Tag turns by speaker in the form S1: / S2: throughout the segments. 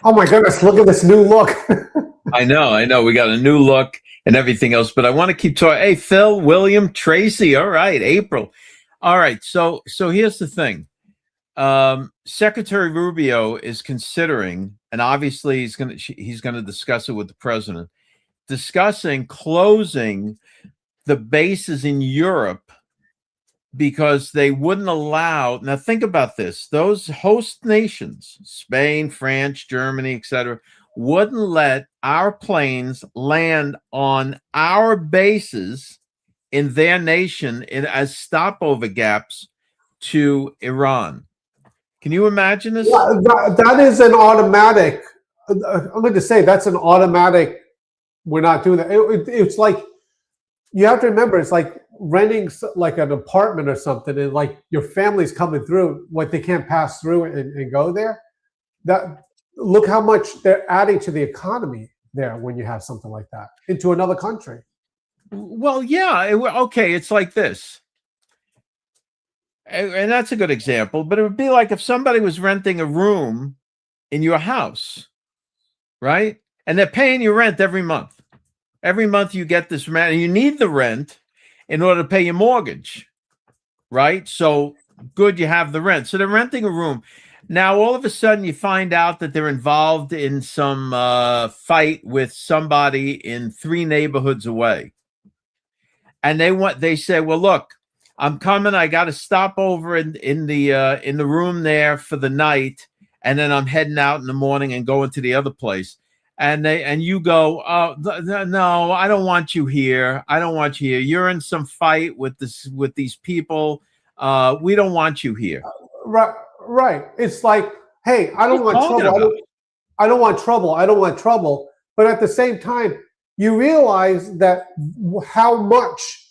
S1: Oh my goodness, look at this new look.
S2: I know. We got a new look and everything else, but I want to keep talking. Hey, Phil, William, Tracy. All right, April. All right. So here's the thing. Secretary Rubio is considering, and obviously he's going to discuss it with the president, discussing closing the bases in Europe because they wouldn't allow. Now think about this: those host nations, Spain, France, Germany, etc., wouldn't let our planes land on our bases in their nation as stopover gaps to Iran. Can you imagine this?
S1: Yeah, that is an automatic. I'm going to say that's an automatic. We're not doing that. It's like, you have to remember, it's like renting like an apartment or something, and like your family's coming through, what they can't pass through and go there. That, look how much they're adding to the economy there when you have something like that into another country.
S2: Well, yeah, okay, it's like this. And that's a good example, but it would be like if somebody was renting a room in your house, right? And they're paying you rent every month. Every month you get this rent, and you need the rent in order to pay your mortgage, right? So good, you have the rent. So they're renting a room. Now, all of a sudden, you find out that they're involved in some fight with somebody in 3 neighborhoods away. And they say, well, look, I'm coming. I got to stop over in the room there for the night, and then I'm heading out in the morning and going to the other place. And you go, oh, no, I don't want you here. I don't want you here. You're in some fight with these people. We don't want you here.
S1: Right. It's like, hey, I don't want trouble. I don't want trouble. I don't want trouble. But at the same time, you realize that how much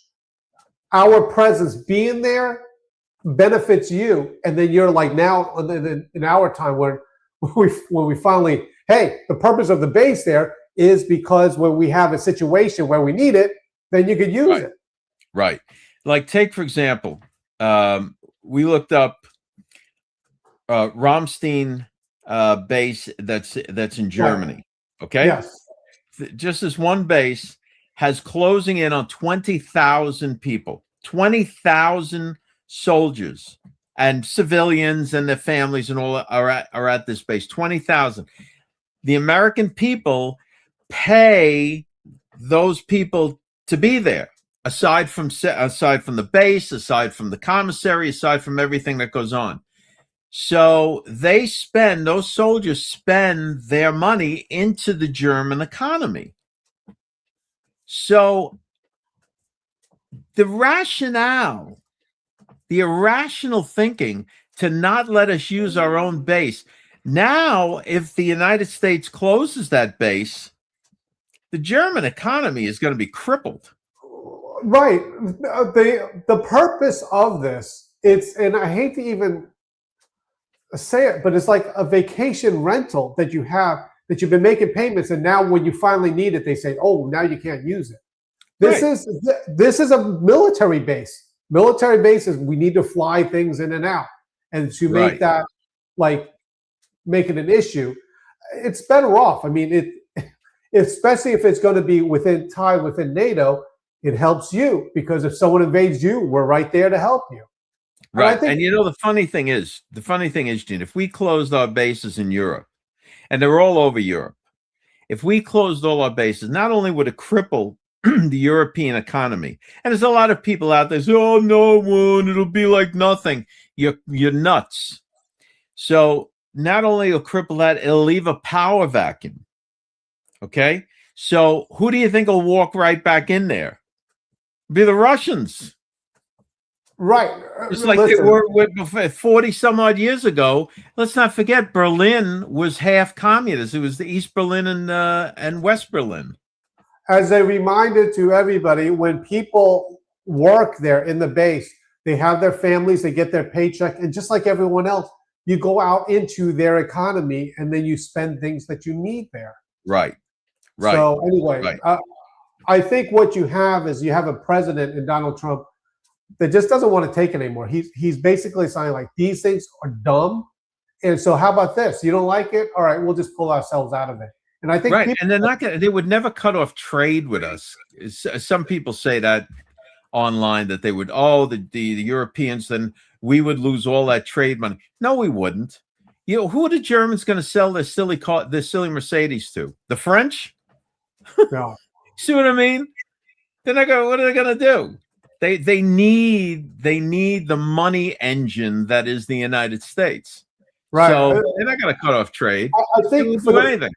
S1: our presence being there benefits you, and then you're like, now in our time when we finally, hey, the purpose of the base there is because when we have a situation where we need it, then you could use it.
S2: Right. Like, take for example, we looked up Ramstein base that's in Germany. Okay.
S1: Yes.
S2: Just this one base has closing in on 20,000 people, 20,000 soldiers and civilians and their families and all are at this base. 20,000. The American people pay those people to be there, aside from the base, aside from the commissary, aside from everything that goes on. So those soldiers spend their money into the German economy. So the rationale, the irrational thinking to not let us use our own base. Now, if the United States closes that base, the German economy is going to be crippled.
S1: Right. The purpose of this, and I hate to even say it, but it's like a vacation rental that you have, that you've been making payments, and now when you finally need it, they say, "Oh, now you can't use it." This is a military base. Military bases, we need to fly things in and out, and to make that make it an issue, it's better off. I mean, especially if it's going to be within NATO, it helps you, because if someone invades you, we're right there to help you.
S2: Right. And you know, the funny thing is, Gene, if we closed our bases in Europe, and they're all over Europe, if we closed all our bases, not only would it cripple the European economy, and there's a lot of people out there say, "Oh no, it'll be like nothing." You're nuts. So not only will cripple that, it'll leave a power vacuum. Okay, so who do you think will walk right back in there? It'll be the Russians.
S1: Right.
S2: Just like they were 40 some odd years ago. Let's not forget, Berlin was half communist. It was the East Berlin and West Berlin.
S1: As a reminder to everybody, when people work there in the base, they have their families, they get their paycheck, and just like everyone else, you go out into their economy and then you spend things that you need there.
S2: Right.
S1: So anyway, I think what you have is you have a president in Donald Trump that just doesn't want to take it anymore. He's basically saying like these things are dumb, and so how about this? You don't like it? All right, we'll just pull ourselves out of it. And I think
S2: right, and they're not gonna. They would never cut off trade with us. Some people say that online that they would. Oh, the Europeans, then we would lose all that trade money. No, we wouldn't. You know, who are the Germans going to sell their silly Mercedes to? The French?
S1: no.
S2: See what I mean? They're not going. What are they going to do? They need the money engine that is the United States.
S1: Right.
S2: So they're not going to cut off trade.
S1: I think
S2: do anything.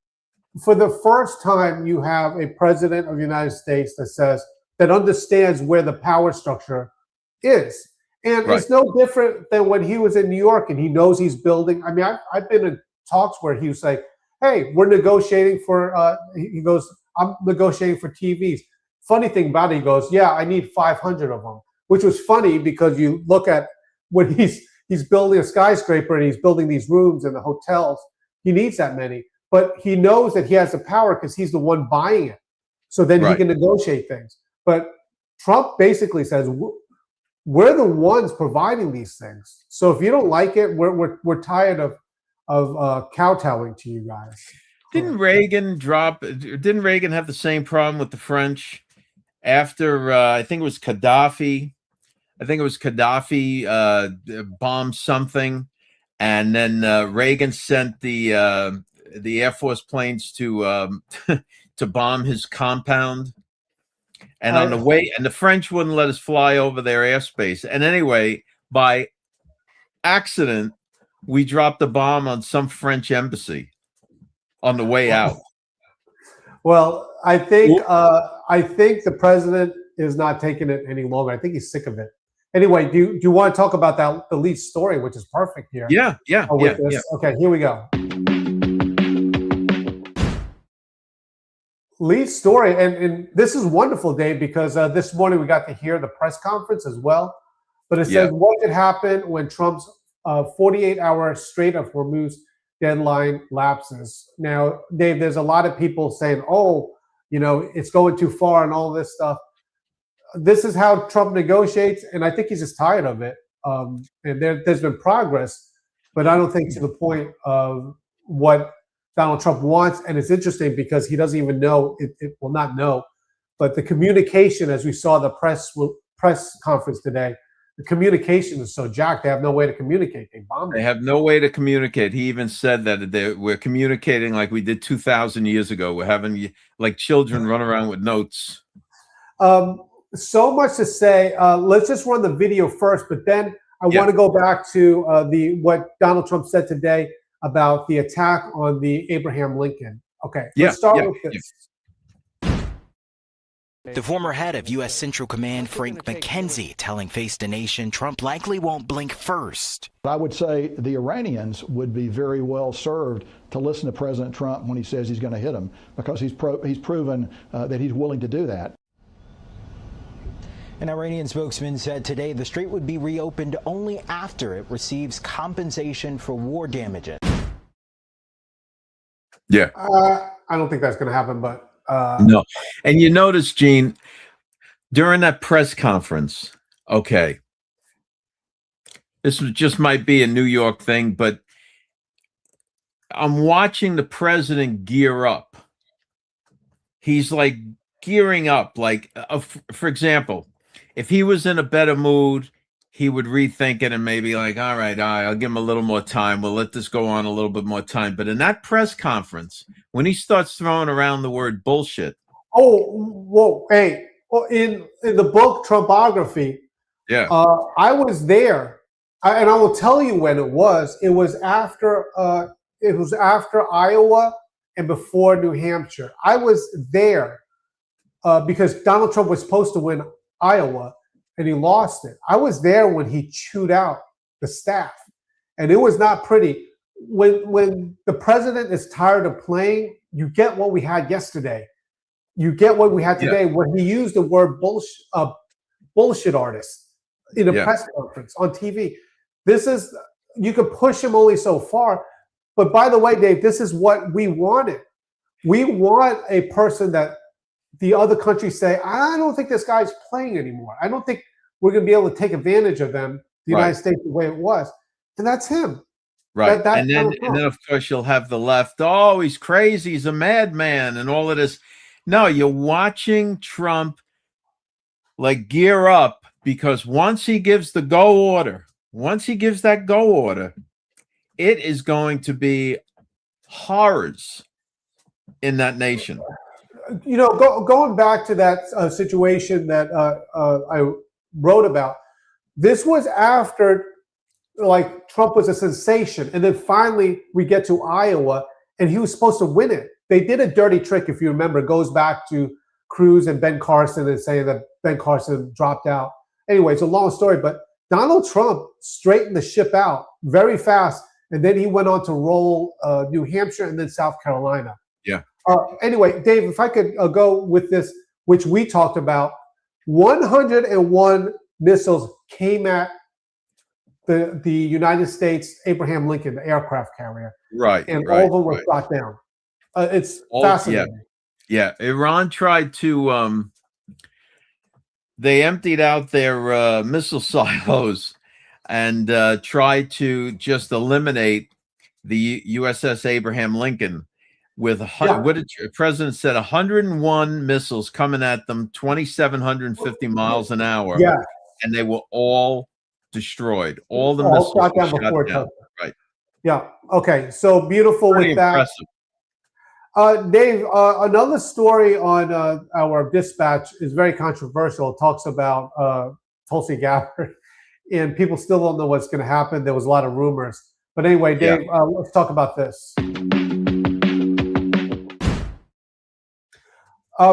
S1: For the first time, you have a president of the United States that understands where the power structure is. And it's no different than when he was in New York and he knows he's building. I mean, I've been in talks where he was like, hey, we're negotiating for, he goes, I'm negotiating for TVs. Funny thing about it, he goes, yeah, I need 500 of them, which was funny because you look at when he's building a skyscraper and he's building these rooms and the hotels, he needs that many. But he knows that he has the power because he's the one buying it. So then he can negotiate things. But Trump basically says, we're the ones providing these things. So if you don't like it, we're tired of kowtowing to you guys.
S2: Didn't Reagan have the same problem with the French after I think it was Gaddafi? I think it was Gaddafi bombed something, and then Reagan sent the Air Force planes to to bomb his compound. And on the way, and the French wouldn't let us fly over their airspace. And anyway, by accident, we dropped a bomb on some French embassy on the way out.
S1: Well, I think the president is not taking it any longer. I think he's sick of it. Anyway, do you want to talk about the lead story, which is perfect here?
S2: Yeah.
S1: Okay, here we go. Lead story, and this is wonderful, Dave, because this morning we got to hear the press conference as well. But it says what could happen when Trump's 48-hour Strait of Hormuz deadline lapses. Now, Dave, there's a lot of people saying, oh, you know, it's going too far and all this stuff. This is how Trump negotiates, and I think he's just tired of it. And there's been progress, but I don't think to the point of what Donald Trump wants. And it's interesting because he doesn't even know, it will not know, but the communication, as we saw the press conference today, the communication is so jacked. They have no way to communicate. They
S2: have no way to communicate. He even said that we're communicating like we did 2,000 years ago. We're having like children run around with notes.
S1: So much to say. Let's just run the video first, but then I want to go back to what Donald Trump said today about the attack on the Abraham Lincoln. Okay, let's start with this.
S3: The former head of U.S. Central Command, Frank McKenzie, telling Face the Nation Trump likely won't blink first.
S4: I would say the Iranians would be very well served to listen to President Trump when he says he's going to hit them, because he's proven that he's willing to do that.
S3: An Iranian spokesman said today the strait would be reopened only after it receives compensation for war damages.
S2: Yeah.
S1: I don't think that's going to happen, but
S2: no. And you notice, Gene, during that press conference, okay, this just might be a New York thing, but I'm watching the president gear up. He's like gearing up, like, for example, if he was in a better mood, he would rethink it and maybe like, all right, I'll give him a little more time. We'll let this go on a little bit more time. But in that press conference, when he starts throwing around the word bullshit.
S1: Oh, whoa, hey, well, in the book Trumpography, I was there, and I will tell you when it was. It was after Iowa and before New Hampshire. I was there because Donald Trump was supposed to win Iowa, and he lost it. I was there when he chewed out the staff, and it was not pretty. When the president is tired of playing, you get what we had yesterday. You get what we had today, where he used the word bullshit artist in a press conference on TV. This is, you could push him only so far. But by the way, Dave, this is what we wanted. We want a person that the other countries say, I don't think this guy's playing anymore. I don't think we're going to be able to take advantage of them, the United States, the way it was. And that's him.
S2: Right.
S1: That's
S2: and then of course you'll have the left. Oh, he's crazy. He's a madman and all of this. No, you're watching Trump like gear up, because once he gives the go order, it is going to be horrors in that nation.
S1: You know, going back to that situation that I wrote about, this was after, like, Trump was a sensation, and then finally we get to Iowa, and he was supposed to win it. They did a dirty trick, if you remember. It goes back to Cruz and Ben Carson and saying that Ben Carson dropped out. Anyway, it's a long story, but Donald Trump straightened the ship out very fast, and then he went on to roll New Hampshire and then South Carolina.
S2: Yeah.
S1: Anyway, Dave, if I could go with this, which we talked about, 101 missiles came at the United States Abraham Lincoln, the aircraft carrier.
S2: Right.
S1: And all of them were shot down. It's fascinating.
S2: Yeah. Iran tried to, they emptied out their missile silos and tried to just eliminate the USS Abraham Lincoln with what did the president said, 101 missiles coming at them, 2,750 miles an hour.
S1: Yeah.
S2: And they were all destroyed. All the missiles
S1: shot down
S2: were
S1: before
S2: shot down. Right.
S1: Yeah. Okay. So beautiful
S2: Pretty
S1: with that.
S2: impressive.
S1: Dave, another story on our dispatch is very controversial. It talks about Tulsi Gabbard, and people still don't know what's going to happen. There was a lot of rumors. But anyway, Dave, let's talk about this.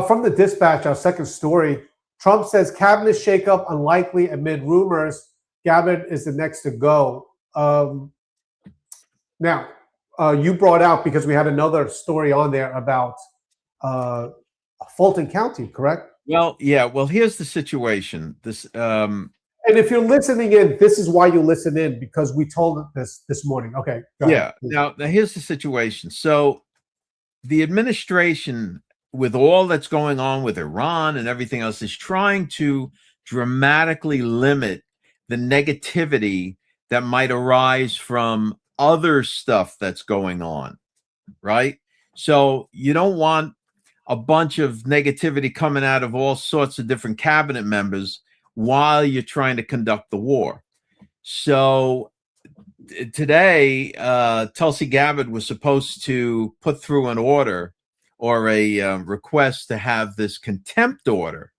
S1: From the dispatch, our second story, Trump says cabinet shakeup unlikely amid rumors. Gabbard is the next to go. Now, you brought out, because we had another story on there about Fulton County, correct?
S2: Well, yeah. Well, here's the situation. This,
S1: and if you're listening in, this is why you listen in, because we told this morning. Okay. Go ahead.
S2: Now here's the situation. So the administration, with all that's going on with Iran and everything else, is trying to dramatically limit the negativity that might arise from other stuff that's going on, right? So you don't want a bunch of negativity coming out of all sorts of different cabinet members while you're trying to conduct the war. So today, Tulsi Gabbard was supposed to put through an order or a request to have this contempt order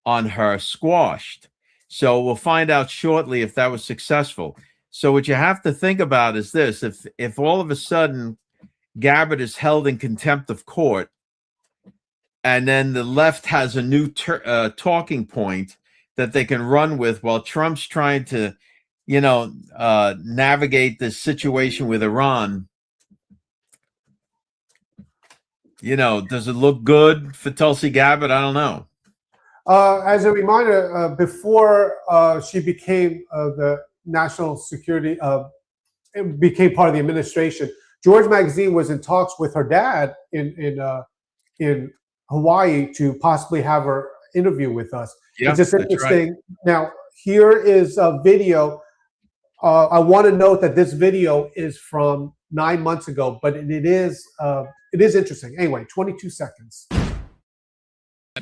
S2: on her squashed. So we'll find out shortly if that was successful. So what you have to think about is this: if all of a sudden Gabbard is held in contempt of court, and then the left has a new talking point that they can run with while Trump's trying to, navigate this situation with Iran, does it look good for Tulsi Gabbard? I don't know.
S1: As a reminder, before she became the national security, became part of the administration, George Magazine was in talks with her dad in Hawaii to possibly have her interview with us.
S2: Yeah,
S1: it's just interesting.
S2: Right.
S1: Now, here is a video. I want to note that this video is from 9 months ago, but it is interesting. Anyway, 22 seconds.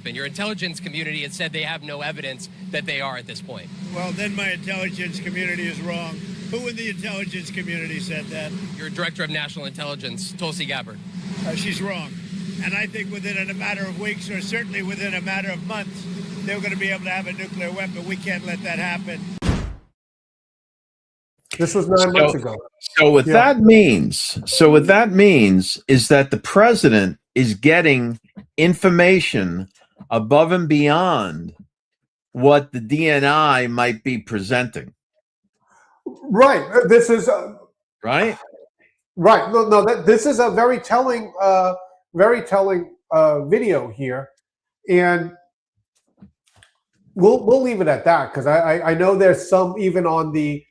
S5: And your intelligence community has said they have no evidence that they are at this point.
S6: Well, then my intelligence community is wrong. Who in the intelligence community said that?
S5: Your director of national intelligence, Tulsi Gabbard.
S6: She's wrong. And I think within a matter of weeks, or certainly within a matter of months, they're going to be able to have a nuclear weapon. We can't let that happen.
S1: This was 9 months ago.
S2: So what that means is that the president is getting information above and beyond what the DNI might be presenting.
S1: Right. This is
S2: right.
S1: Right. No. This is a very telling video here, and we'll leave it at that, because I know there's some even on the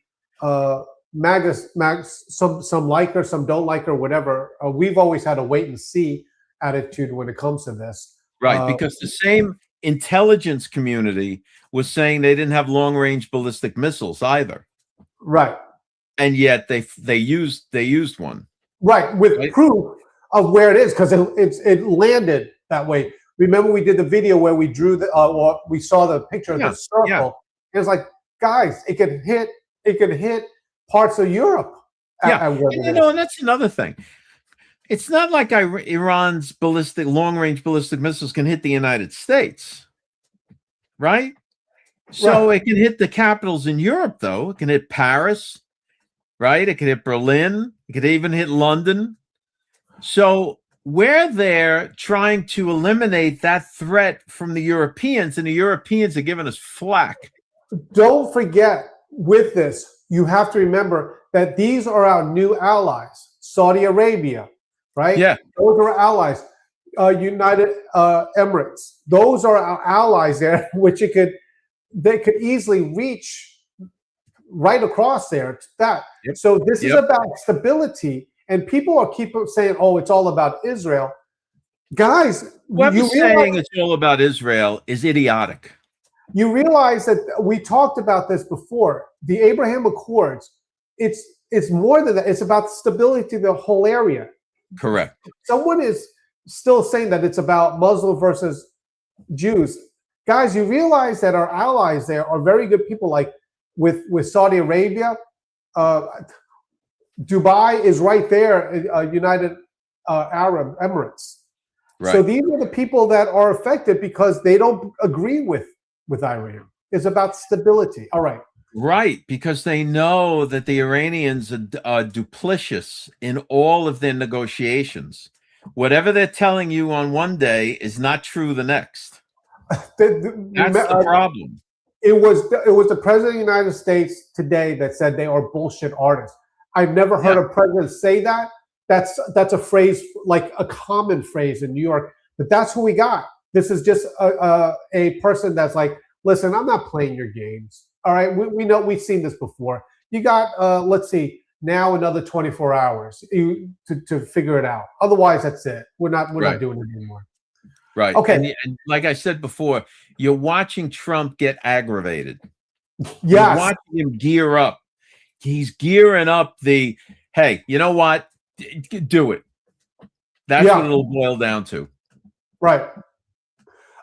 S1: some like her, some don't like her, whatever. We've always had a wait and see attitude when it comes to this.
S2: Right, because the same intelligence community was saying they didn't have long-range ballistic missiles either,
S1: Right.
S2: and yet they used one.
S1: Right, with
S2: Right?
S1: proof of where it is, because it landed that way. Remember, we did the video where we drew or we saw the picture of
S2: Yeah,
S1: the circle.
S2: yeah.
S1: It was like, guys, it could hit parts of Europe.
S2: Yeah,
S1: at where
S2: and,
S1: it is.
S2: and that's another thing. It's not like Iran's long-range ballistic missiles can hit the United States, right? So it can hit the capitals in Europe, though. It can hit Paris, right? It can hit Berlin. It could even hit London. So we're there trying to eliminate that threat from the Europeans, and the Europeans are giving us flack.
S1: Don't forget, with this, you have to remember that these are our new allies. Saudi Arabia, right?
S2: Yeah.
S1: Those are our allies. United Emirates. Those are our allies there, which they could easily reach right across there. That.
S2: Yep.
S1: So this is about stability, and people keep saying, "Oh, it's all about Israel." Guys,
S2: whoever's saying it's all about Israel is idiotic.
S1: You realize that we talked about this before. The Abraham Accords. It's more than that. It's about stability of the whole area.
S2: Correct.
S1: Someone is still saying that it's about Muslim versus Jews. Guys, you realize that our allies there are very good people, like with Saudi Arabia. Dubai is right there, United Arab Emirates. Right. So these are the people that are affected because they don't agree with Iran. It's about stability. All right.
S2: Right, because they know that the Iranians are duplicitous in all of their negotiations. Whatever they're telling you on one day is not true the next. That's the problem.
S1: It was the president of the United States today that said they are bullshit artists. I've never heard a president say that. That's a phrase, like a common phrase in New York. But that's who we got. This is just a person that's like, listen, I'm not playing your games. All right, we know, we've seen this before. You got, let's see, now another 24 hours to figure it out. Otherwise, that's it. We're not doing it anymore.
S2: Right.
S1: Okay.
S2: And like I said before, you're watching Trump get aggravated.
S1: Yes.
S2: You're watching him gear up. He's gearing up hey, you know what? Do it. That's what it'll boil down to.
S1: Right.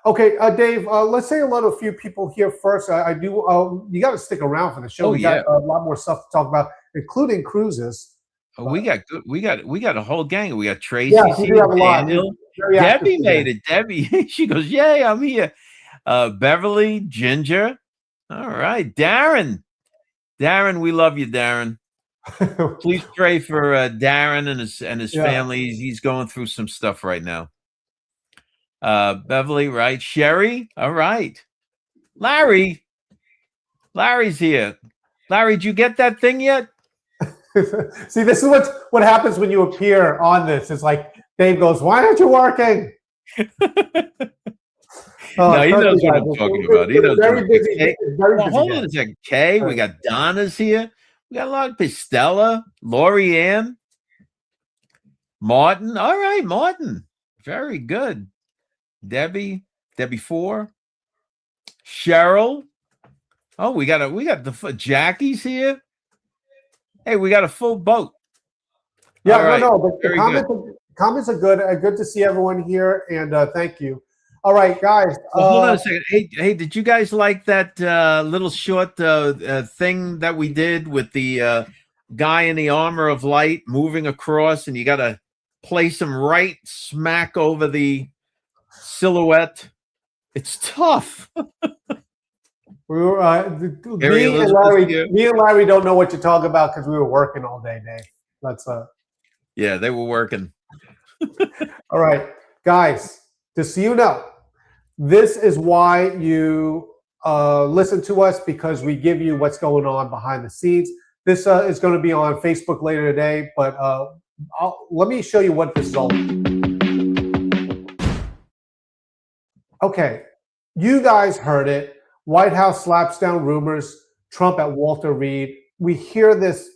S1: Okay, Dave, let's say a few people here first. You got to stick around for the show. We got a lot more stuff to talk about, including cruises.
S2: Oh, we got a whole gang. We got Tracy.
S1: Yeah, we do have a lot.
S2: Debbie made it. Debbie, she goes, "Yay, I'm here." Beverly, Ginger. All right, Darren. Darren, we love you, Darren. Please pray for Darren and his family. He's going through some stuff right now. Beverly, right? Sherry, all right. Larry's here. Larry, did you get that thing yet?
S1: See, this is what happens when you appear on this. It's like Dave goes, "Why aren't you working?"
S2: No, he knows what I'm talking about. He knows.
S1: Very busy.
S2: Hold on a second. Kay, we got Donna's here. We got a lot of Pistella, Lori Ann, Martin. All right, Martin. Very good. Debbie 4. Cheryl. Oh, we got the Jackie's here. Hey, we got a full boat.
S1: Yeah, but the comments are good. Good to see everyone here, and thank you. All right, guys.
S2: Hold on a second. Hey, did you guys like that little short thing that we did with the guy in the armor of light moving across, and you got to place him right smack over the silhouette? It's tough.
S1: We were me and Larry don't know what you're talking about because we were working all day, Dave. That's
S2: yeah, they were working.
S1: All right, guys. Just so you know, this is why you listen to us, because we give you what's going on behind the scenes. This is going to be on Facebook later today, but let me show you what this is all about. Okay, you guys heard it. White House slaps down rumors. Trump at Walter Reed. We hear this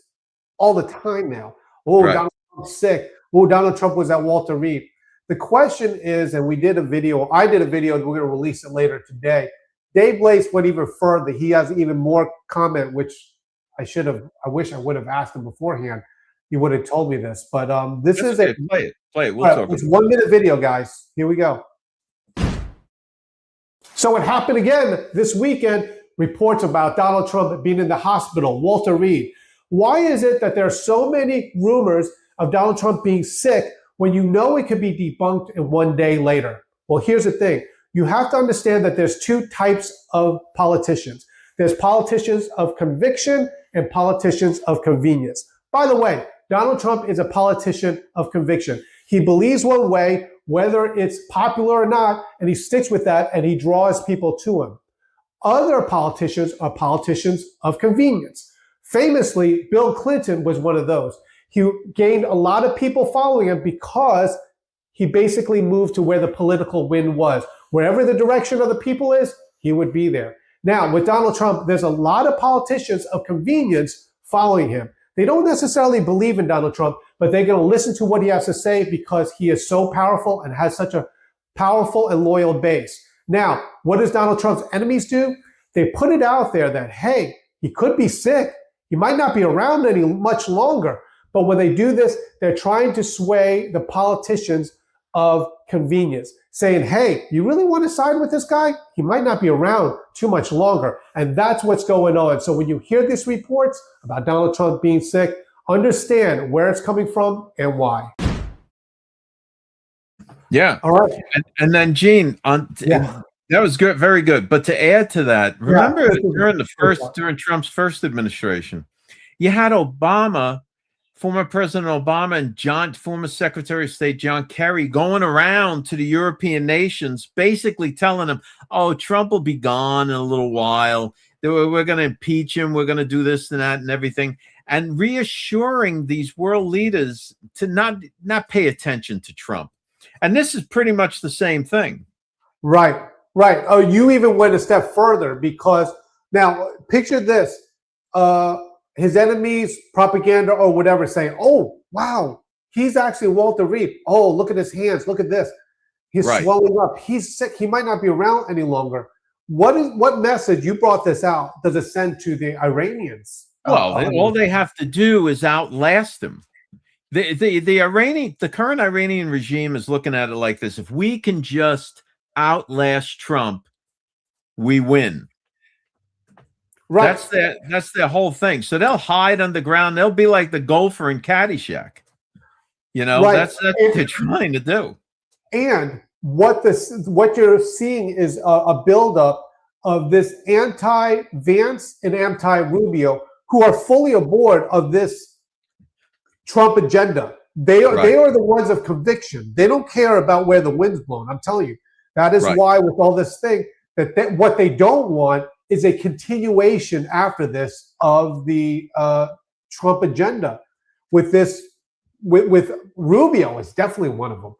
S1: all the time now. Oh, right. Donald Trump's sick. Oh, Donald Trump was at Walter Reed. The question is, and we did a video, I did a video, and we're going to release it later today. Dave Lace went even further. He has even more comment, which I wish I would have asked him beforehand. He would have told me this. But this is
S2: okay. Play it. We'll talk.
S1: It's a 1 minute video, guys. Here we go. So it happened again this weekend. Reports about Donald Trump being in the hospital, Walter Reed. Why is it that there are so many rumors of Donald Trump being sick when you know it could be debunked in 1 day later? Well, here's the thing. You have to understand that there's two types of politicians. There's politicians of conviction and politicians of convenience. By the way, Donald Trump is a politician of conviction. He believes one way, whether it's popular or not, and he sticks with that, and he draws people to him. Other politicians are politicians of convenience. Famously, Bill Clinton was one of those. He gained a lot of people following him because he basically moved to where the political wind was. Wherever the direction of the people is, he would be there. Now, with Donald Trump, there's a lot of politicians of convenience following him. They don't necessarily believe in Donald Trump, but they're going to listen to what he has to say because he is so powerful and has such a powerful and loyal base. Now, what does Donald Trump's enemies do? They put it out there that, hey, he could be sick. He might not be around much longer. But when they do this, they're trying to sway the politicians of convenience, saying, hey, you really want to side with this guy? He might not be around too much longer. And that's what's going on. So when you hear these reports about Donald Trump being sick, understand where it's coming from and why.
S2: Yeah.
S1: All right.
S2: And then Gene, that was good, very good. But to add to that, remember during Trump's first administration, you had Obama, former President Obama, and former Secretary of State John Kerry going around to the European nations, basically telling them, "Oh, Trump will be gone in a little while. We're going to impeach him. We're going to do this and that and everything," and reassuring these world leaders to not pay attention to Trump. And this is pretty much the same thing.
S1: Right. Oh, you even went a step further because now picture this. His enemies, propaganda or whatever, saying, oh, wow, he's actually Walter Reed. Oh, look at his hands. Look at this. He's swelling up. He's sick. He might not be around any longer. What message, you brought this out, does it send to the Iranians?
S2: Well, all they have to do is outlast him. The current Iranian regime is looking at it like this. If we can just outlast Trump, we win. Right. That's their whole thing. So they'll hide underground. They'll be like the gopher in Caddyshack. That's what they're trying to do. And what you're seeing is a buildup of this anti-Vance and anti-Rubio who are fully aboard of this Trump agenda. They are the ones of conviction. They don't care about where the wind's blowing. I'm telling you. That is why with all this thing, what they don't want is a continuation after this of the Trump agenda. With Rubio is definitely one of them,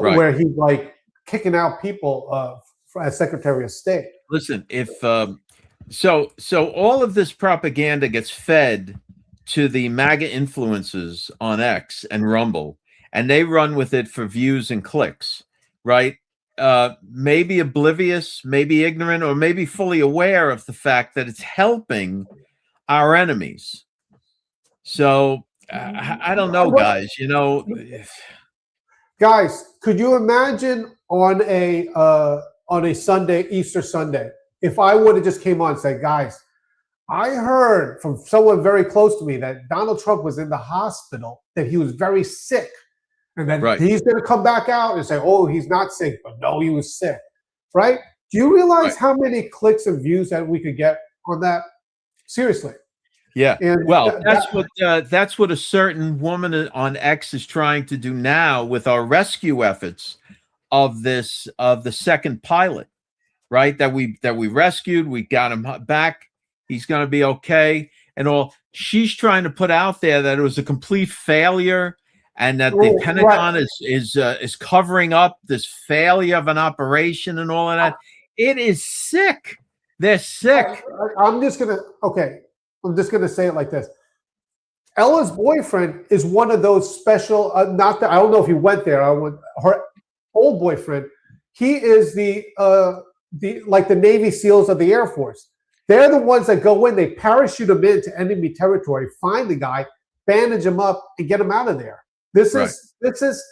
S2: where he's like kicking out people as Secretary of State. Listen, if so all of this propaganda gets fed to the MAGA influencers on X and Rumble, and they run with it for views and clicks, right? Maybe oblivious, maybe ignorant, or maybe fully aware of the fact that it's helping our enemies. So I don't know, guys.
S1: Guys, could you imagine on a Sunday, Easter Sunday, if I would have just came on and said, guys, I heard from someone very close to me that Donald Trump was in the hospital, that he was very sick. And then he's going to come back out and say, oh, he's not sick, but no, he was sick, right? Do you realize how many clicks and views that we could get on that? Seriously.
S2: Yeah. And that's what a certain woman on X is trying to do now with our rescue efforts of the second pilot, right? That we rescued. We got him back. He's going to be okay. And all she's trying to put out there that it was a complete failure. And that the Pentagon is covering up this failure of an operation and all of that. It is sick. They're sick.
S1: I'm just gonna say it like this. Ella's boyfriend is one of those special. I don't know if he went there. old boyfriend, he is the like the Navy SEALs of the Air Force. They're the ones that go in, they parachute him into enemy territory, find the guy, bandage him up, and get him out of there. This is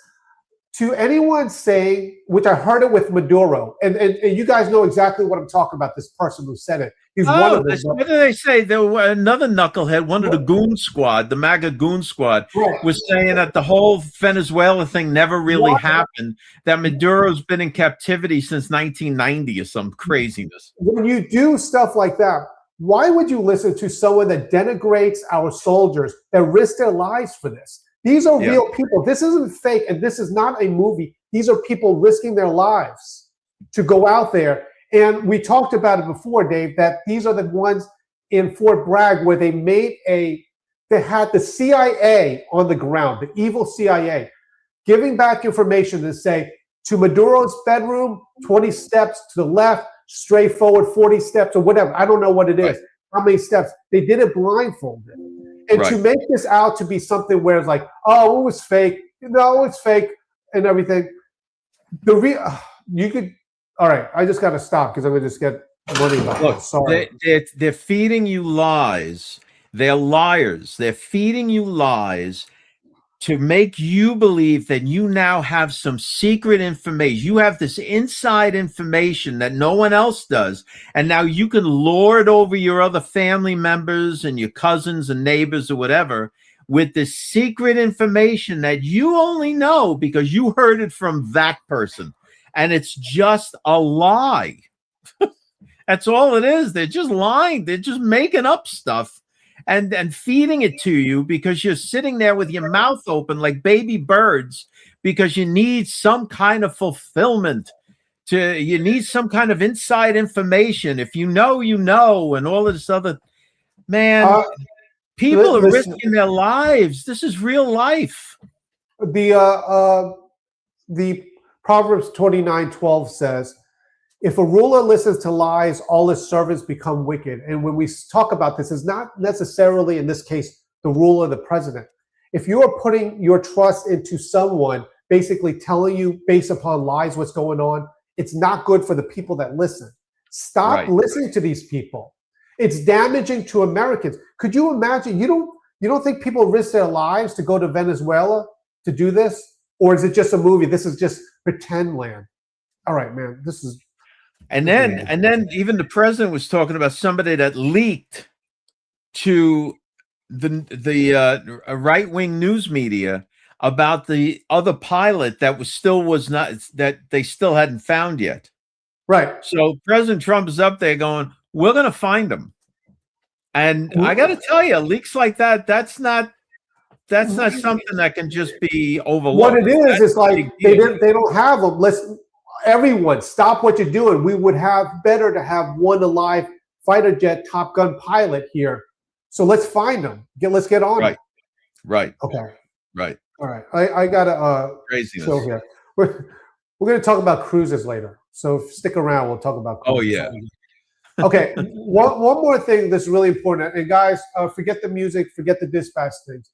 S1: to anyone saying, which I heard it with Maduro, and you guys know exactly what I'm talking about. This person who said it, he's one of them.
S2: What did they say? There were another knucklehead, one of the goon squad, the MAGA goon squad, was saying that the whole Venezuela thing never really happened. That Maduro's been in captivity since 1990 or some craziness.
S1: When you do stuff like that, why would you listen to someone that denigrates our soldiers that risk their lives for this? These are real people. This isn't fake, and this is not a movie. These are people risking their lives to go out there. And we talked about it before, Dave, that these are the ones in Fort Bragg where they had the CIA on the ground, the evil CIA, giving back information to say, to Maduro's bedroom, 20 steps to the left, straight forward 40 steps or whatever. I don't know what it is. How many steps? They did it blindfolded. And to make this out to be something where it's like, oh, it was fake. No, it's fake and everything. You could, all right, I just got to stop because I'm going to just get money about it. Sorry.
S2: They're feeding you lies. They're liars. They're feeding you lies to make you believe that you now have some secret information. You have this inside information that no one else does. And now you can lord over your other family members and your cousins and neighbors or whatever with this secret information that you only know because you heard it from that person. And it's just a lie. That's all it is. They're just lying. They're just making up stuff. And feeding it to you because you're sitting there with your mouth open like baby birds because you need some kind of fulfillment. You need some kind of inside information. If you know, you know, and all of this other, man, people are risking their lives. This is real life.
S1: The Proverbs 29:12 says, if a ruler listens to lies, all his servants become wicked. And when we talk about this, it's not necessarily, in this case, the ruler, the president. If you are putting your trust into someone basically telling you based upon lies what's going on, it's not good for the people that listen. Stop listening to these people. It's damaging to Americans. Could you imagine? You don't think people risk their lives to go to Venezuela to do this? Or is it just a movie? This is just pretend land. All right, man, this is...
S2: And then even the president was talking about somebody that leaked to the right-wing news media about the other pilot that they still hadn't found yet.
S1: Right.
S2: So President Trump is up there going, "We're going to find him." And I got to tell you, leaks like that, that's not something that can just be overlooked.
S1: What it is like they don't have them. Listen. Everyone, stop what you're doing. We would have better to have one alive fighter jet Top Gun pilot here. So let's find them. Let's get on it.
S2: Right.
S1: Okay.
S2: Right.
S1: All right. I got a
S2: craziness.
S1: show here. We're going to talk about cruises later. So stick around. We'll talk about cruises.
S2: Oh, yeah.
S1: Okay. One more thing that's really important. And guys, forget the music, forget the dispatch things.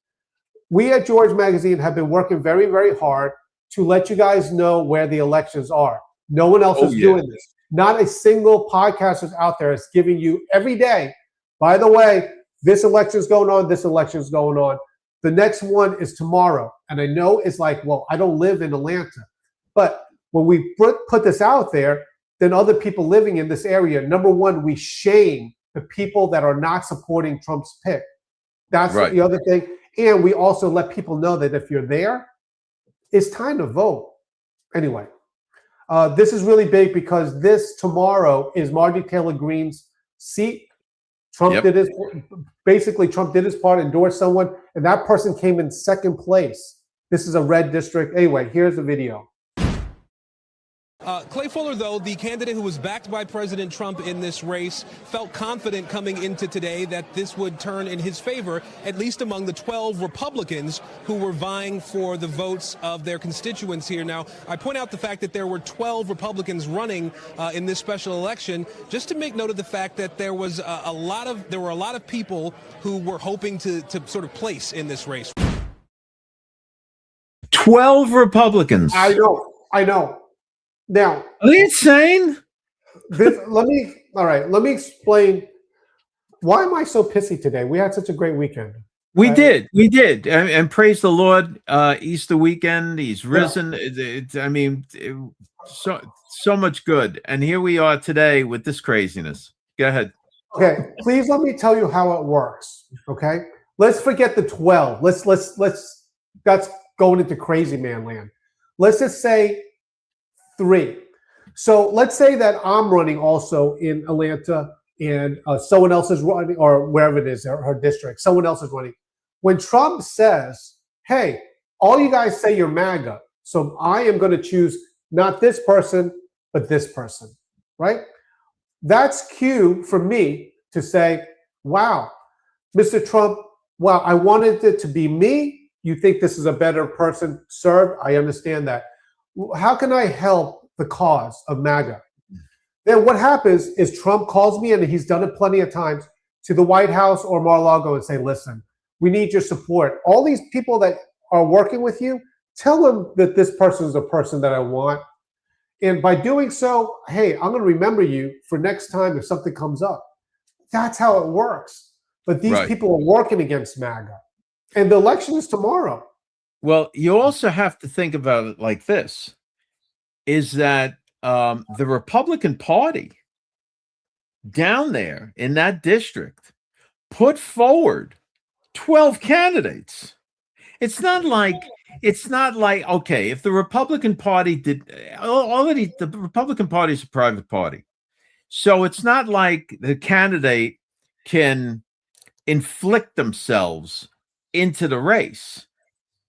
S1: We at George Magazine have been working very, very hard to let you guys know where the elections are. No one else is doing this. Not a single podcaster out there is giving you every day, by the way, this election is going on, this election is going on. The next one is tomorrow. And I know it's like, well, I don't live in Atlanta. But when we put this out there, then other people living in this area, number one, we shame the people that are not supporting Trump's pick. That's the other thing. And we also let people know that if you're there, it's time to vote. Anyway, this is really big because this tomorrow is Marjorie Taylor Greene's seat. Trump did his part, endorsed someone, and that person came in second place. This is a red district. Anyway, here's the video.
S7: Clay Fuller, though, the candidate who was backed by President Trump in this race, felt confident coming into today that this would turn in his favor, at least among the 12 Republicans who were vying for the votes of their constituents here. Now, I point out the fact that there were 12 Republicans running in this special election, just to make note of the fact that there were a lot of people who were hoping to sort of place in this race.
S2: 12 Republicans.
S1: I know. I know. Now,
S2: Are they insane?
S1: let me explain. Why am I so pissy today? We had such a great weekend.
S2: We did, and praise the Lord. Easter weekend, He's risen. So much good, and here we are today with this craziness. Go ahead.
S1: Okay, please let me tell you how it works. Okay, let's forget the 12. Let's that's going into crazy man land. Let's just say 3. So let's say that I'm running also in Atlanta, and someone else is running, or wherever it is, her district. Someone else is running. When Trump says, "Hey, all you guys say you're MAGA, so I am going to choose not this person, but this person," right? That's cue for me to say, "Wow, Mr. Trump, wow, I wanted it to be me. You think this is a better person served? I understand that. How can I help the cause of MAGA?" Then what happens is Trump calls me, and he's done it plenty of times, to the White House or Mar-a-Lago and say, "Listen, we need your support. All these people that are working with you, tell them that this person is the person that I want. And by doing so, hey, I'm going to remember you for next time if something comes up." That's how it works. But these people are working against MAGA. And the election is tomorrow.
S2: Well, you also have to think about it like this, is that the Republican Party down there in that district put forward 12 candidates. It's not like, okay, if the Republican Party did already, the Republican Party is a private party. So it's not like the candidate can inflict themselves into the race,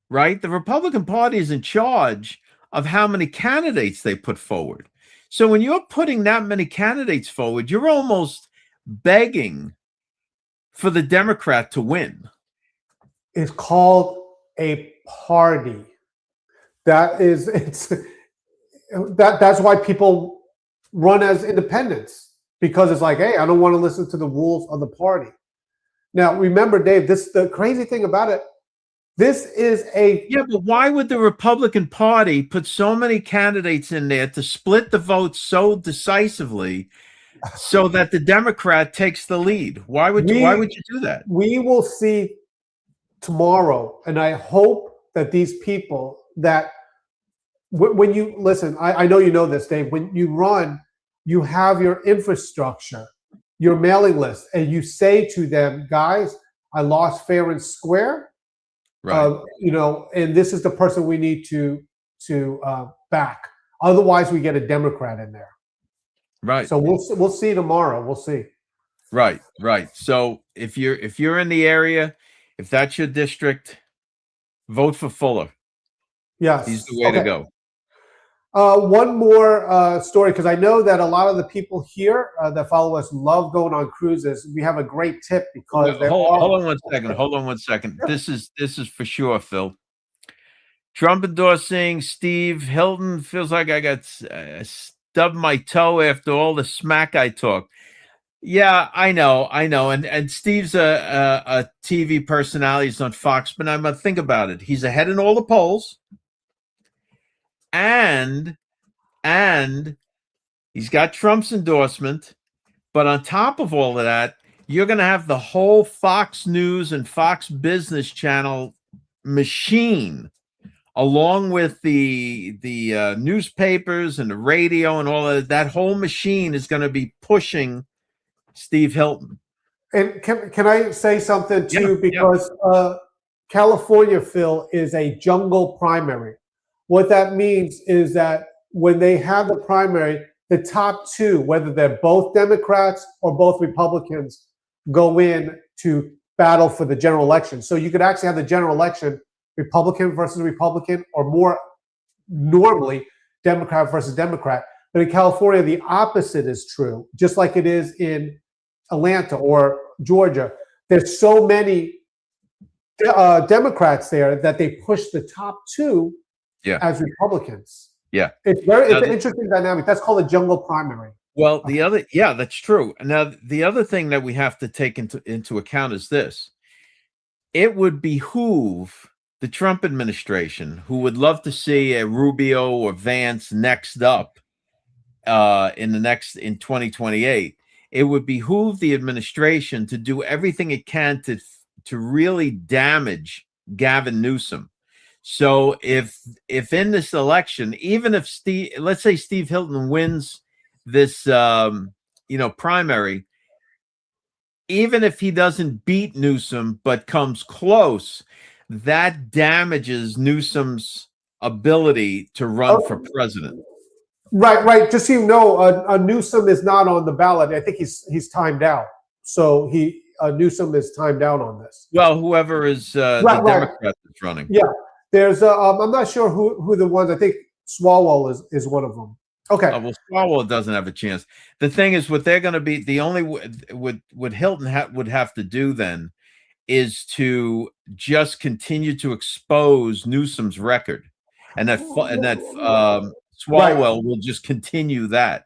S2: right? The Republican Party is in charge of how many candidates they put forward. So when you're putting that many candidates forward, you're almost begging for the Democrat to win.
S1: It's called a party. That's why people run as independents, because it's like, hey, I don't want to listen to the rules of the party. Now, remember, Dave, the crazy thing about it, this is
S2: but why would the Republican Party put so many candidates in there to split the vote so decisively so that the Democrat takes the lead? Why would you do that?
S1: We will see tomorrow, and I hope that these people that when you listen, I know you know this, Dave, when you run, you have your infrastructure, your mailing list, and you say to them, guys, I lost fair and square.
S2: Right.
S1: And this is the person we need to back. Otherwise, we get a Democrat in there.
S2: Right.
S1: So we'll see tomorrow. We'll see.
S2: Right. So if you're in the area, if that's your district, vote for Fuller.
S1: Yes,
S2: he's the way to go.
S1: One more story, because I know that a lot of the people here that follow us love going on cruises. We have a great tip because
S2: hold on one second. This is for sure, Phil. Trump endorsing Steve Hilton. Feels like I got stubbed my toe after all the smack I talked. Yeah, I know, and Steve's a TV personality. He's on Fox, but I'm gonna think about it. He's ahead in all the polls. And he's got Trump's endorsement, but on top of all of that, you're going to have the whole Fox News and Fox Business Channel machine, along with the newspapers and the radio and all of that. Whole machine is going to be pushing Steve Hilton.
S1: And can I say something too? Because California, Phil, is a jungle primary. What that means is that when they have the primary, the top two, whether they're both Democrats or both Republicans, go in to battle for the general election. So you could actually have the general election, Republican versus Republican, or more normally Democrat versus Democrat. But in California, the opposite is true, just like it is in Atlanta or Georgia. There's so many Democrats there that they push the top two as Republicans.
S2: Yeah.
S1: It's an interesting dynamic. That's called a jungle primary.
S2: Well, that's true. Now, the other thing that we have to take into account is this. It would behoove the Trump administration, who would love to see a Rubio or Vance next up in 2028, it would behoove the administration to do everything it can to really damage Gavin Newsom. So if in this election, even if let's say Steve Hilton wins this primary, even if he doesn't beat Newsom but comes close, that damages Newsom's ability to run for president.
S1: Right. Just so you know, Newsom is not on the ballot. I think he's timed out. So Newsom is timed out on this.
S2: Well, whoever is the Democrat that's running.
S1: Yeah. There's I'm not sure who the ones. I think Swalwell is one of them. Okay.
S2: Well, Swalwell doesn't have a chance. The thing is, what they're going to be, the only what Hilton would have to do then is to just continue to expose Newsom's record, and that Swalwell will just continue that.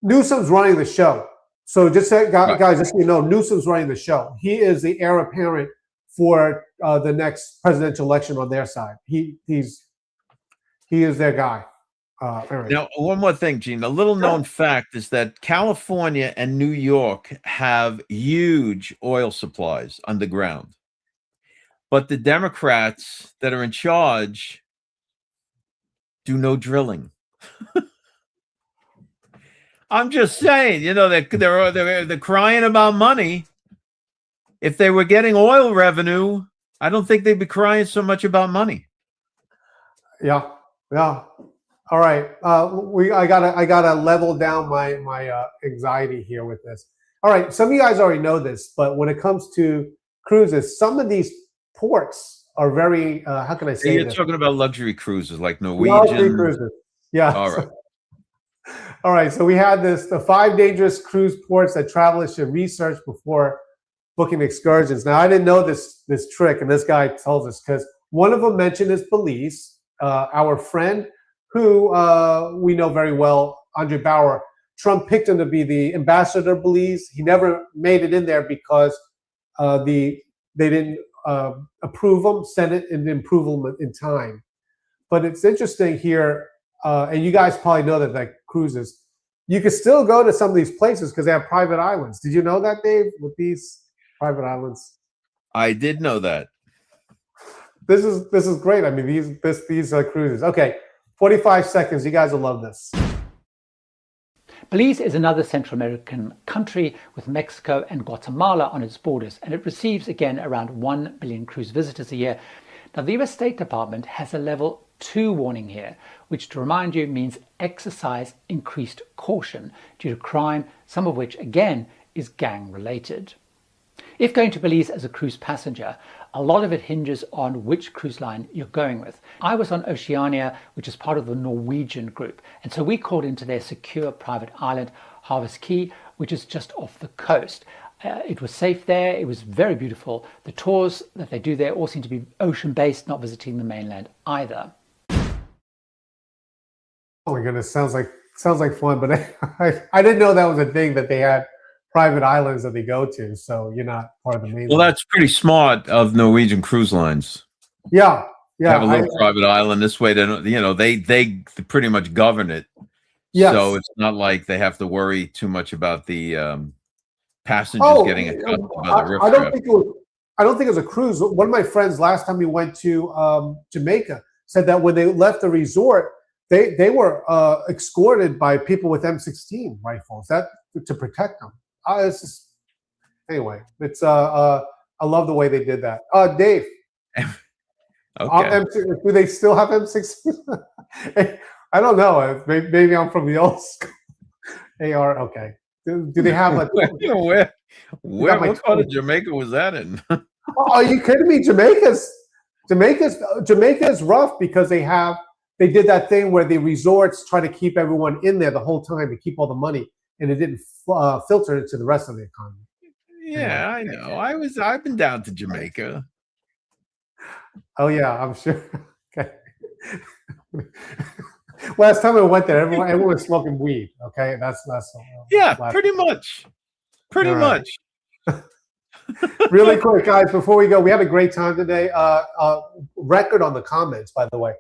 S1: Newsom's running the show. So just say, guys, just so you know, Newsom's running the show. He is the heir apparent for the next presidential election on their side. He is their guy.
S2: Now, one more thing, Gene. A little known fact is that California and New York have huge oil supplies underground, but the Democrats that are in charge do no drilling. I'm just saying, they're crying about money. If they were getting oil revenue, I don't think they'd be crying so much about money.
S1: Yeah. All right. I gotta level down my anxiety here with this. All right. Some of you guys already know this, but when it comes to cruises, some of these ports are very how can I say
S2: You're
S1: this?
S2: talking about luxury cruises like Norwegian.
S1: Luxury cruises. Yeah.
S2: All right.
S1: All right. So we had the 5 dangerous cruise ports that travelers should research before booking excursions. Now, I didn't know this trick, and this guy tells us, because one of them mentioned is Belize. Our friend, who we know very well, Andre Bauer, Trump picked him to be the ambassador of Belize. He never made it in there because they didn't approve him, Senate didn't approve him in time. But it's interesting here, and you guys probably know that, like cruises, you can still go to some of these places because they have private islands. Did you know that, Dave, with these private islands?
S2: I did know that.
S1: This is great. I mean, these are cruises. Okay, 45 seconds. You guys will love this.
S8: Belize is another Central American country with Mexico and Guatemala on its borders, and it receives, again, around 1 billion cruise visitors a year. Now, the US State Department has a level 2 warning here, which, to remind you, means exercise increased caution due to crime, some of which, again, is gang-related. If going to Belize as a cruise passenger, a lot of it hinges on which cruise line you're going with. I was on Oceania, which is part of the Norwegian group, and so we called into their secure private island, Harvest Key, which is just off the coast. It was safe there, it was very beautiful. The tours that they do there all seem to be ocean-based, not visiting the mainland either.
S1: Oh my goodness, sounds like fun, but I didn't know that was a thing, that they had private islands that they go to, so you're not part of the mainland.
S2: Well, that's pretty smart of Norwegian Cruise Lines.
S1: Yeah.
S2: Have a little private island. This way, they don't, they pretty much govern it. Yes. So it's not like they have to worry too much about the passengers getting accustomed by the riff.
S1: I don't think it was a cruise. One of my friends, last time we went to Jamaica, said that when they left the resort, they were escorted by people with M16 rifles to protect them. Anyway, it's I love the way they did that. Dave,
S2: okay.
S1: Do they still have M16? I don't know. Maybe I'm from the old school. AR. Okay. Do they have a?
S2: What part of Jamaica was that in?
S1: Oh, are you kidding me? Jamaica's rough because they did that thing where the resorts try to keep everyone in there the whole time to keep all the money, and it didn't filter into the rest of the economy.
S2: Yeah, I know. I've been down to Jamaica.
S1: Oh yeah, I'm sure. Okay. Last time I went there, everyone was smoking weed. Okay, that's
S2: yeah, pretty much. Pretty much.
S1: Really quick, guys, before we go, we had a great time today. Record on the comments, by the way.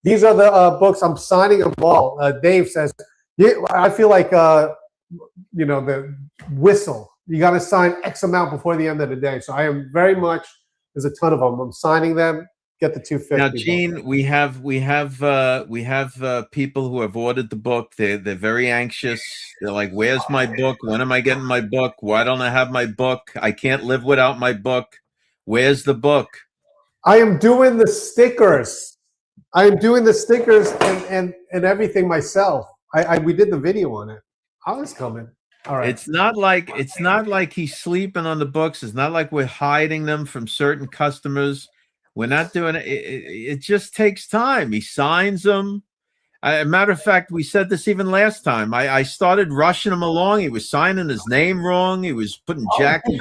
S1: These are the books. I'm signing them all. Dave says, yeah, I feel like, the whistle. You got to sign X amount before the end of the day. So I am very much, there's a ton of them. I'm signing them. Get the 250.
S2: Now, Gene, we have people who have ordered the book. They're very anxious. They're like, "Where's my book? When am I getting my book? Why don't I have my book? I can't live without my book. Where's the book?"
S1: I am doing the stickers. and everything myself. We did the video on it. I was coming. All right.
S2: It's not like he's sleeping on the books. It's not like we're hiding them from certain customers. We're not doing it. It just takes time. He signs them. Matter of fact, we said this even last time. I started rushing him along. He was signing his name wrong. He was putting Jackie's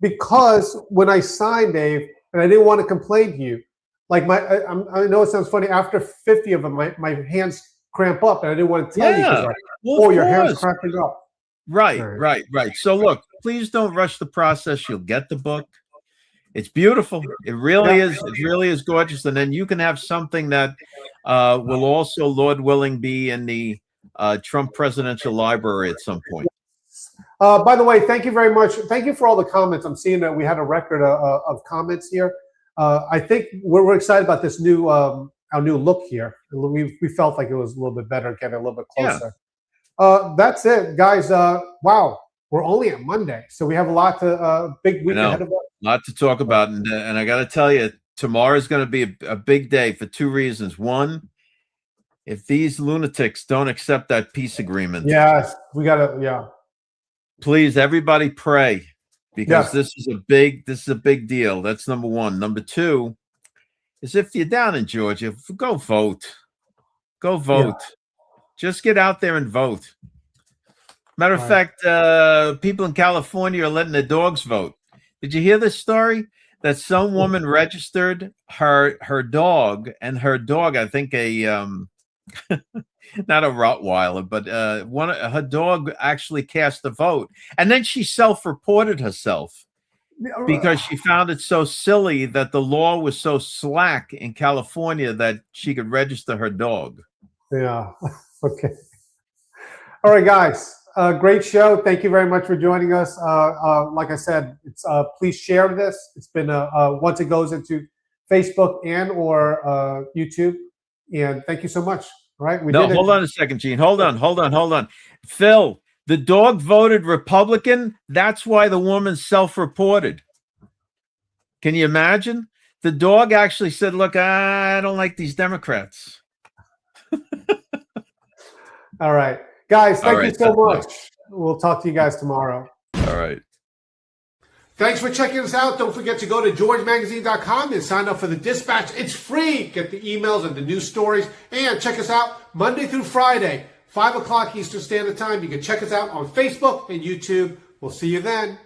S1: because when I signed, Dave, and I didn't want to complain to you, like I know it sounds funny. After 50 of them, my hands cramp up, and I didn't want to tell you. Like, your hands cramping up.
S2: Right. So look, please don't rush the process. You'll get the book. It's beautiful. It really is. It really is gorgeous. And then you can have something that will also, Lord willing, be in the Trump Presidential Library at some point.
S1: By the way, thank you very much. Thank you for all the comments. I'm seeing that we had a record of comments here. I think we're excited about this new our new look here. We felt like it was a little bit better, getting a little bit closer. Yeah. That's it, guys. Wow. We're only at Monday, so we have a lot to big week ahead of us.
S2: A lot to talk about, and I got to tell you, tomorrow is going to be a big day for two reasons. One, if these lunatics don't accept that peace agreement,
S1: yes, we got to. Yeah,
S2: please, everybody, pray, because this is a big deal. That's number one. Number two is if you're down in Georgia, go vote. Go vote. Yeah. Just get out there and vote. Matter of fact, people in California are letting their dogs vote. Did you hear this story? That some woman registered her dog, and her dog, I think a not a Rottweiler, but her dog actually cast a vote, and then she self-reported herself because she found it so silly that the law was so slack in California that she could register her dog.
S1: Yeah. Okay. All right, guys. Great show. Thank you very much for joining us. Like I said, it's please share this. It's been once it goes into Facebook and or YouTube. And thank you so much. All right.
S2: Hold on a second, Gene. Hold on. Phil, the dog voted Republican. That's why the woman self-reported. Can you imagine? The dog actually said, "Look, I don't like these Democrats."
S1: All right. Guys, thank you so much. We'll talk to you guys tomorrow.
S2: All right.
S1: Thanks for checking us out. Don't forget to go to georgemagazine.com and sign up for the Dispatch. It's free. Get the emails and the news stories. And check us out Monday through Friday, 5 o'clock Eastern Standard Time. You can check us out on Facebook and YouTube. We'll see you then.